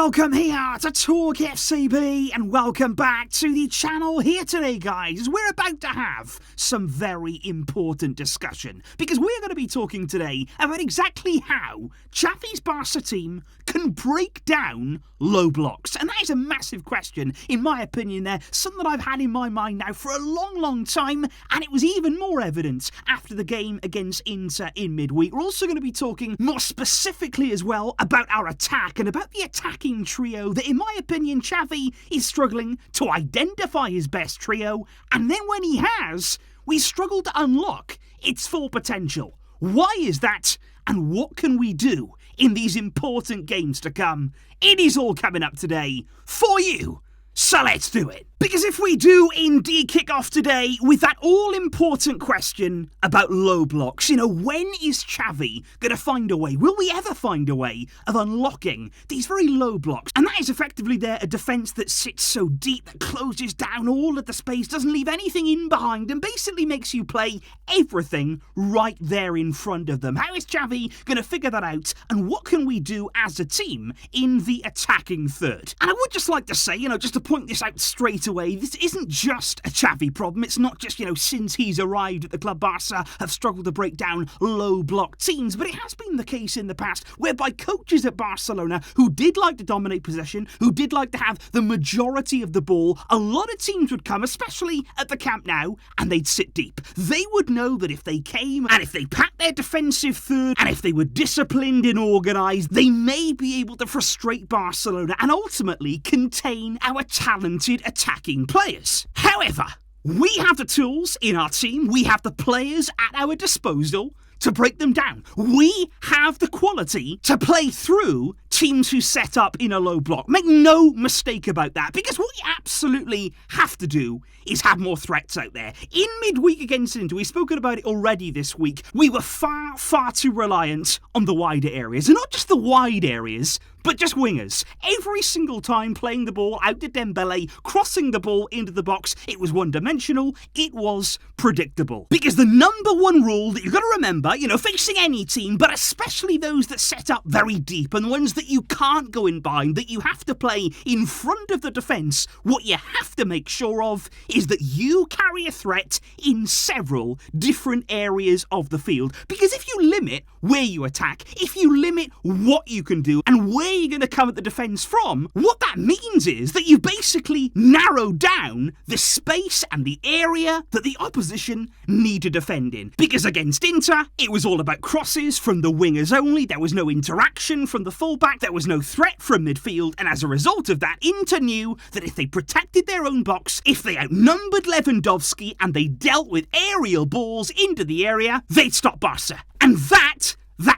welcome here to TalkFCB and welcome back to the channel here today, guys. We're about to have some very important discussion because we're going to be talking today about exactly how Xavi's Barça team can break down low blocks. And that is a massive question, in my opinion there, something that I've had in my mind now for a long time, and it was even more evident after the game against Inter in midweek. We're also going to be talking more specifically as well about our attack and about the attacking trio that, in my opinion, Xavi is struggling to identify his best trio, and then when he has, we struggle to unlock its full potential. Why is that, and what can we do in these important games to come? It is all coming up today for you, so let's do it. Because if we do indeed kick off today with that all-important question about low blocks, when is Xavi going to find a way? Will we ever find a way of unlocking these very low blocks? And that is effectively a defence that sits so deep, that closes down all of the space, doesn't leave anything in behind, and basically makes you play everything right there in front of them. How is Xavi going to figure that out? And what can we do as a team in the attacking third? And I would just like to say, just to point this out straight away, this isn't just a Xavi problem. It's not just, since he's arrived at the club, Barça have struggled to break down low block teams, but it has been the case in the past whereby coaches at Barcelona who did like to dominate possession, who did like to have the majority of the ball, a lot of teams would come, especially at the Camp Nou, and they'd sit deep. They would know that if they came and if they packed their defensive third and if they were disciplined and organised, they may be able to frustrate Barcelona and ultimately contain our talented attacking players. However, we have the tools in our team, we have the players at our disposal to break them down. We have the quality to play through teams who set up in a low block. Make no mistake about that, because what you absolutely have to do is have more threats out there. In midweek against Inter, we've spoken about it already this week, we were far too reliant on the wider areas. And not just the wide areas, but just wingers. Every single time playing the ball out to Dembele, crossing the ball into the box, it was one-dimensional, it was predictable. Because the number one rule that you've got to remember, facing any team, but especially those that set up very deep and the ones that you can't go in behind, that you have to play in front of the defence, what you have to make sure of is that you carry a threat in several different areas of the field. Because if you limit where you attack, if you limit what you can do and where you're going to come at the defence from, what that means is that you basically narrow down the space and the area that the opposition need to defend in. Because against Inter, it was all about crosses from the wingers only, there was no interaction from the fullback, there was no threat from midfield, and as a result of that, Inter knew that if they protected their own box, if they outnumbered Lewandowski and they dealt with aerial balls into the area, they'd stop Barça. And that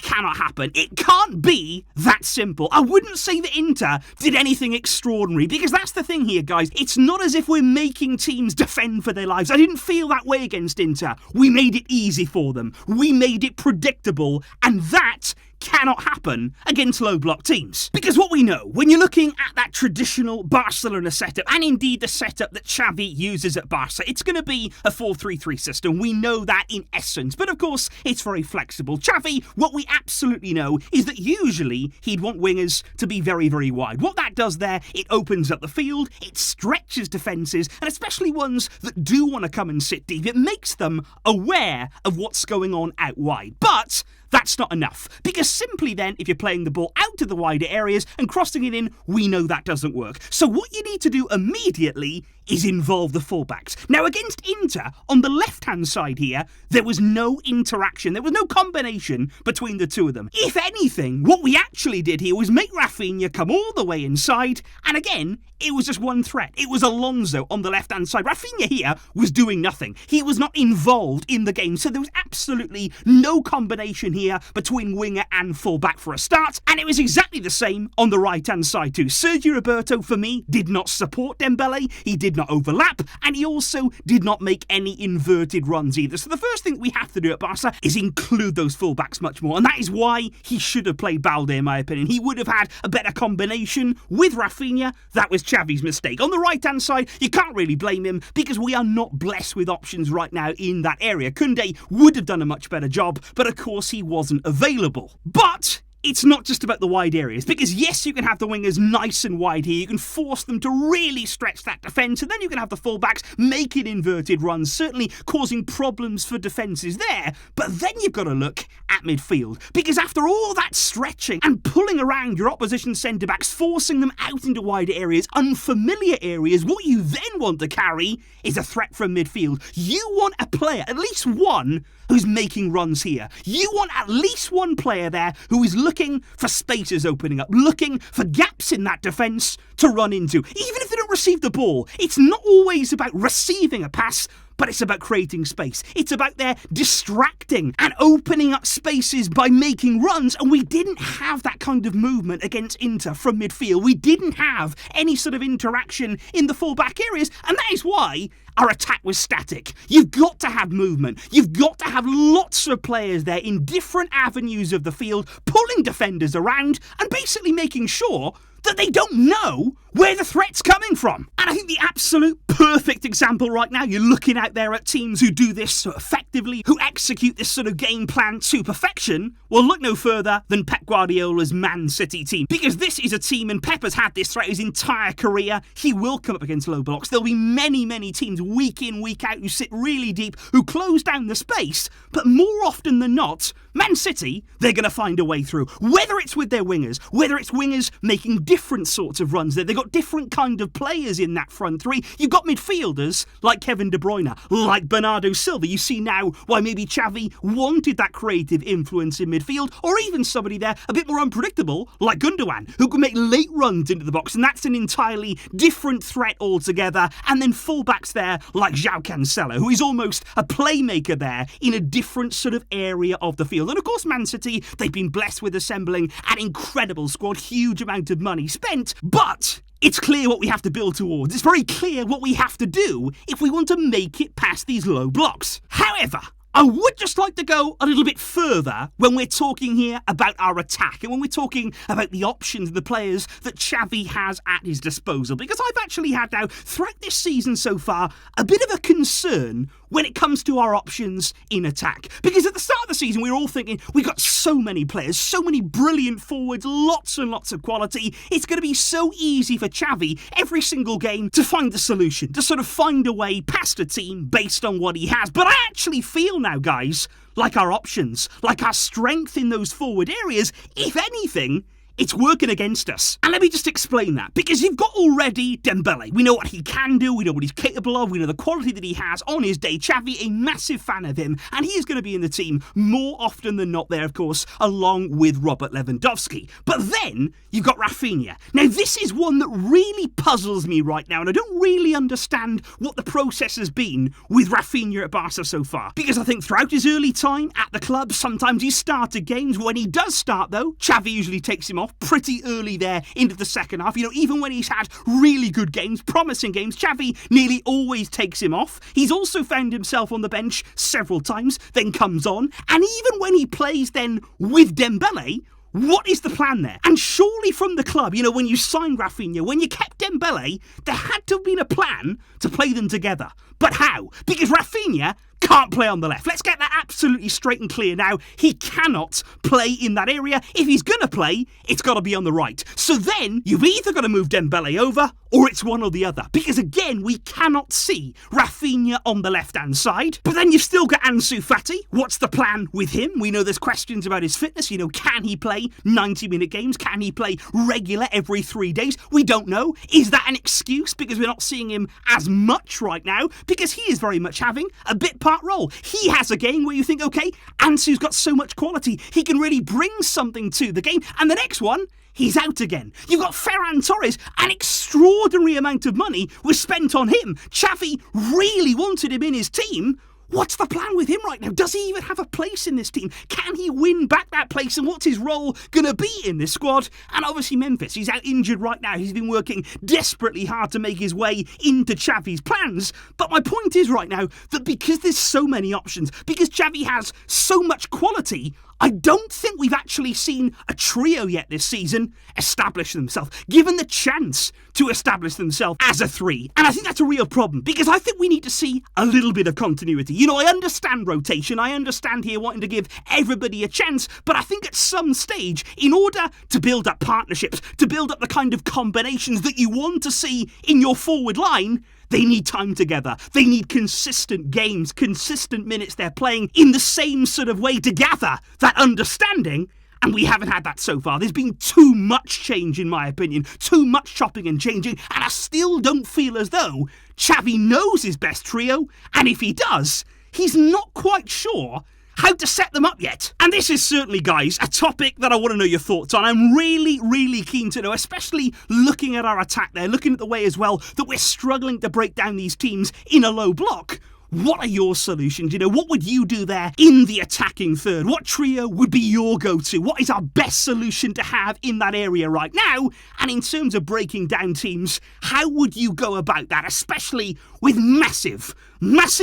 cannot happen. It can't be that simple. I wouldn't say that Inter did anything extraordinary, because that's the thing here, guys. It's not as if we're making teams defend for their lives. I didn't feel that way against Inter. We made it easy for them. We made it predictable, and that cannot happen against low block teams. Because what we know, when you're looking at that traditional Barcelona setup, and indeed the setup that Xavi uses at Barça, it's going to be a 4-3-3 system. We know that in essence, but of course it's very flexible. Xavi, what we absolutely know is that usually he'd want wingers to be very wide. What that does there, it opens up the field, it stretches defences, and especially ones that do want to come and sit deep, it makes them aware of what's going on out wide. But that's not enough, because simply then, if you're playing the ball out to the wider areas and crossing it in, we know that doesn't work. So what you need to do immediately is involve the fullbacks. Now, against Inter, on the left-hand side here, there was no interaction. There was no combination between the two of them. If anything, what we actually did here was make Raphinha come all the way inside, and again, it was just one threat. It was Alonso on the left-hand side. Raphinha here was doing nothing. He was not involved in the game, so there was absolutely no combination here between winger and fullback for a start, and it was exactly the same on the right-hand side too. Sergio Roberto, for me, did not support Dembele. He did not overlap, and he also did not make any inverted runs either. So the first thing we have to do at Barca is include those fullbacks much more, and that is why he should have played Balde, in my opinion. He would have had a better combination with Raphinha. That was Xavi's mistake. On the right-hand side, you can't really blame him because we are not blessed with options right now in that area. Koundé would have done a much better job, but of course he wasn't available. But it's not just about the wide areas, because yes, you can have the wingers nice and wide here, you can force them to really stretch that defence, and then you can have the fullbacks making inverted runs, certainly causing problems for defences there, but then you've got to look at midfield, because after all that stretching and pulling around your opposition centre-backs, forcing them out into wide areas, unfamiliar areas, what you then want to carry is a threat from midfield. You want a player, at least one, who's making runs here. You want at least one player there who is looking for spaces opening up, looking for gaps in that defence to run into. Even if they don't receive the ball, it's not always about receiving a pass, but it's about creating space. It's about their distracting and opening up spaces by making runs, and we didn't have that kind of movement against Inter from midfield. We didn't have any sort of interaction in the full-back areas, and that is why our attack was static. You've got to have movement. You've got to have lots of players there in different avenues of the field, pulling defenders around and basically making sure that they don't know where the threat's coming from. And I think the absolute perfect example right now, you're looking out there at teams who do this so effectively, who execute this sort of game plan to perfection, well, look no further than Pep Guardiola's Man City team. Because this is a team, and Pep has had this threat his entire career, he will come up against low blocks. There'll be many, many teams week in, week out who sit really deep, who close down the space, but more often than not, Man City, they're going to find a way through. Whether it's with their wingers, whether it's wingers making different sorts of runs there, they've got different kind of players in that front three. You've got midfielders like Kevin De Bruyne, like Bernardo Silva. You see now why maybe Xavi wanted that creative influence in midfield, or even somebody there a bit more unpredictable like Gundogan, who can make late runs into the box, and that's an entirely different threat altogether. And then fullbacks there like João Cancelo, who is almost a playmaker there in a different sort of area of the field. And of course, Man City, they've been blessed with assembling an incredible squad, huge amount of money spent, but it's clear what we have to build towards. It's very clear what we have to do if we want to make it past these low blocks. However, I would just like to go a little bit further when we're talking here about our attack and when we're talking about the options and the players that Xavi has at his disposal. Because I've actually had now, throughout this season so far, a bit of a concern when it comes to our options in attack. Because at the start of the season, we were all thinking, we've got so many players, so many brilliant forwards, lots and lots of quality. It's going to be so easy for Xavi every single game to find the solution, to sort of find a way past a team based on what he has. But I actually feel now, guys, like our options, like our strength in those forward areas, if anything, it's working against us. And let me just explain that. Because you've got already Dembele. We know what he can do. We know what he's capable of. We know the quality that he has on his day. Xavi, a massive fan of him. And he is going to be in the team more often than not there, of course, along with Robert Lewandowski. But then you've got Raphinha. Now, this is one that really puzzles me right now. And I don't really understand what the process has been with Raphinha at Barca so far. Because I think throughout his early time at the club, sometimes he started games. When he does start, though, Xavi usually takes him off pretty early there into the second half. You know, even when he's had really good games, promising games, Xavi nearly always takes him off. He's also found himself on the bench several times, then comes on. And even when he plays then with Dembele, what is the plan there? And surely from the club, you know, when you signed Raphinha, when you kept Dembele, there had to have been a plan to play them together. But how? Because Raphinha can't play on the left. Let's get that absolutely straight and clear now. He cannot play in that area. If he's going to play, it's got to be on the right. So then you've either got to move Dembele over or it's one or the other. Because again, we cannot see Raphinha on the left-hand side. But then you've still got Ansu Fati. What's the plan with him? We know there's questions about his fitness. You know, can he play 90-minute games? Can he play regular every 3 days? We don't know. Is that an excuse because we're not seeing him as much right now? Because he is very much having a bit part role. He has a game where you think, okay, Ansu's got so much quality, he can really bring something to the game. And the next one, he's out again. You've got Ferran Torres. An extraordinary amount of money was spent on him. Xavi really wanted him in his team. What's the plan with him right now? Does he even have a place in this team? Can he win back that place? And what's his role going to be in this squad? And obviously Memphis, he's out injured right now. He's been working desperately hard to make his way into Xavi's plans. But my point is right now that because there's so many options, because Xavi has so much quality, I don't think we've actually seen a trio yet this season establish themselves, given the chance to establish themselves as a three. And I think that's a real problem, because I think we need to see a little bit of continuity. You know, I understand rotation, I understand here wanting to give everybody a chance, but I think at some stage, in order to build up partnerships, to build up the kind of combinations that you want to see in your forward line, they need time together. They need consistent games, consistent minutes they're playing in the same sort of way to gather that understanding. And we haven't had that so far. There's been too much change, in my opinion. Too much chopping and changing. And I still don't feel as though Xavi knows his best trio. And if he does, he's not quite sure how to set them up yet. And this is certainly, guys, a topic that I want to know your thoughts on. I'm really, really keen to know, especially looking at our attack there, looking at the way as well that we're struggling to break down these teams in a low block. What are your solutions? You know, what would you do there in the attacking third? What trio would be your go-to? What is our best solution to have in that area right now? And in terms of breaking down teams, how would you go about that, especially with massive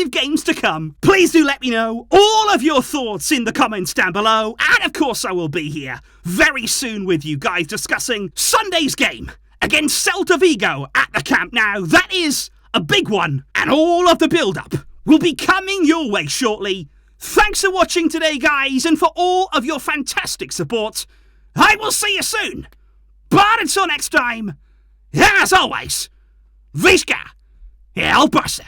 games to come? Please do let me know all of your thoughts in the comments down below. And of course, I will be here very soon with you guys discussing Sunday's game against Celta Vigo at the Camp Nou. That is a big one, and all of the build-up will be coming your way shortly. Thanks for watching today, guys, and for all of your fantastic support. I will see you soon. But until next time, as always, Visca el Barça.